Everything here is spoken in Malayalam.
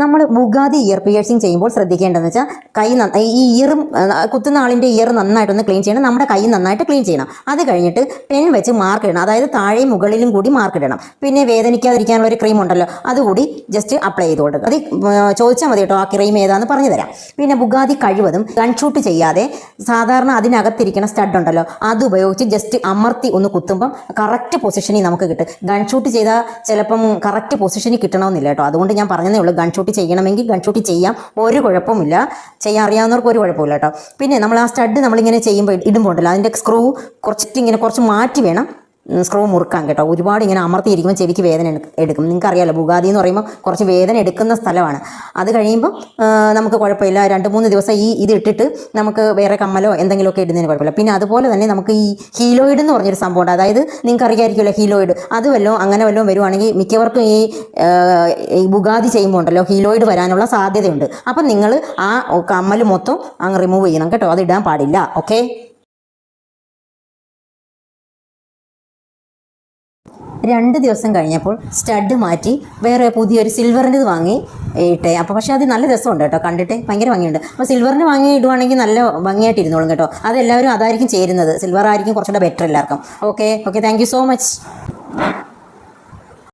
നമ്മൾ ബുഗാദി ഇയർ പിയേഴ്സിങ് ചെയ്യുമ്പോൾ ശ്രദ്ധിക്കേണ്ടതെന്ന് വെച്ചാൽ കൈ ഈ ഇയറും കുത്തുന്ന ആളിൻ്റെ ഇയർ നന്നായിട്ടൊന്ന് ക്ലീൻ ചെയ്യണം, നമ്മുടെ കൈ നന്നായിട്ട് ക്ലീൻ ചെയ്യണം. അത് കഴിഞ്ഞിട്ട് പെൻ വെച്ച് മാർക്ക് ഇടണം, അതായത് താഴെയും മുകളിലും കൂടി മാർക്ക് ഇടണം. പിന്നെ വേദനിക്കാതിരിക്കാനുള്ള ഒരു ക്രീം ഉണ്ടല്ലോ, അതുകൂടി ജസ്റ്റ് അപ്ലൈ ചെയ്ത് കൊടുക്കുക. അത് ചോദിച്ചാൽ മതി കേട്ടോ, ആ ക്രീം ഏതാണെന്ന് പറഞ്ഞു തരാം. പിന്നെ ബുഗാദി കഴിവതും ഗൺ ഷൂട്ട് ചെയ്യാതെ സാധാരണ അതിനകത്തിരിക്കുന്ന സ്റ്റഡ് ഉണ്ടല്ലോ, അത് ഉപയോഗിച്ച് ജസ്റ്റ് അമർത്തി ഒന്ന് കുത്തുമ്പം കറക്റ്റ് പൊസിഷനിൽ നമുക്ക് കിട്ടും. ഗൺ ഷൂട്ട് ചെയ്താൽ ചിലപ്പം കറക്റ്റ് പൊസിഷനിൽ കിട്ടണമെന്നില്ല കേട്ടോ, അതുകൊണ്ട് ഞാൻ പറഞ്ഞതേ ഉള്ളൂ. ഗൺ ഷൂട്ട് ചെയ്യണമെങ്കിൽ ഗൺ ഷൂട്ട് ചെയ്യാം, ഒരു കുഴപ്പമില്ല, ചെയ്യാൻ അറിയാവുന്നവർക്ക് ഒരു കുഴപ്പമില്ല കേട്ടോ. പിന്നെ നമ്മൾ ആ സ്റ്റഡ് നമ്മളിങ്ങനെ ചെയ്യുമ്പോൾ ഇടുമ്പോൾ ഉണ്ടല്ലോ, അതിൻ്റെ സ്ക്രൂ കുറച്ച് മാറ്റി വേണം സ്ക്രൂ മുറുക്കാൻ കേട്ടോ. ഒരുപാട് ഇങ്ങനെ അമർത്തിയിരിക്കുമ്പോൾ ചെവിക്ക് വേദന എടുക്കും. നിങ്ങൾക്കറിയാമല്ലോ, ബുഗാദി എന്ന് പറയുമ്പോൾ കുറച്ച് വേദന എടുക്കുന്ന സ്ഥലമാണ്. അത് കഴിയുമ്പോൾ നമുക്ക് കുഴപ്പമില്ല, 2-3 ദിവസം ഇത് ഇട്ടിട്ട് നമുക്ക് വേറെ കമ്മലോ എന്തെങ്കിലുമൊക്കെ ഇടുന്നതിന് കുഴപ്പമില്ല. പിന്നെ അതുപോലെ തന്നെ നമുക്ക് ഈ ഹീലോയിഡ് എന്ന് പറഞ്ഞൊരു സംഭവമുണ്ട്, അതായത് നിങ്ങൾക്ക് അറിയാമായിരിക്കുമല്ലോ ഹീലോയിഡ്, അത് അങ്ങനെ വല്ലതും വരുവാണെങ്കിൽ മിക്കവർക്കും ഈ ബുഗാദി ചെയ്യുമ്പോൾ ഉണ്ടല്ലോ ഹീലോയിഡ് വരാനുള്ള സാധ്യതയുണ്ട്. അപ്പം നിങ്ങൾ ആ കമ്മൽ മൊത്തം അങ്ങ് റിമൂവ് ചെയ്യണം കേട്ടോ, അത് ഇടാൻ പാടില്ല. ഓക്കെ, 2 ദിവസം കഴിഞ്ഞപ്പോൾ സ്റ്റഡ് മാറ്റി വേറെ പുതിയൊരു സിൽവറിൻ്റെത് വാങ്ങി ഇട്ടേ. അപ്പോൾ പക്ഷേ അത് നല്ല രസമുണ്ട് കേട്ടോ, കണ്ടിട്ട് ഭയങ്കര ഭംഗിയുണ്ട്. അപ്പോൾ സിൽവറിന് വാങ്ങി ഇടുവാണെങ്കിൽ നല്ല ഭംഗിയായിട്ട് ഇരുന്നോളും കേട്ടോ. അതെല്ലാവരും അതായിരിക്കും ചേരുന്നത്, സിൽവർ ആയിരിക്കും കുറച്ചുകൂടെ ബെറ്റർ എല്ലാവർക്കും. Okay, thank you so much.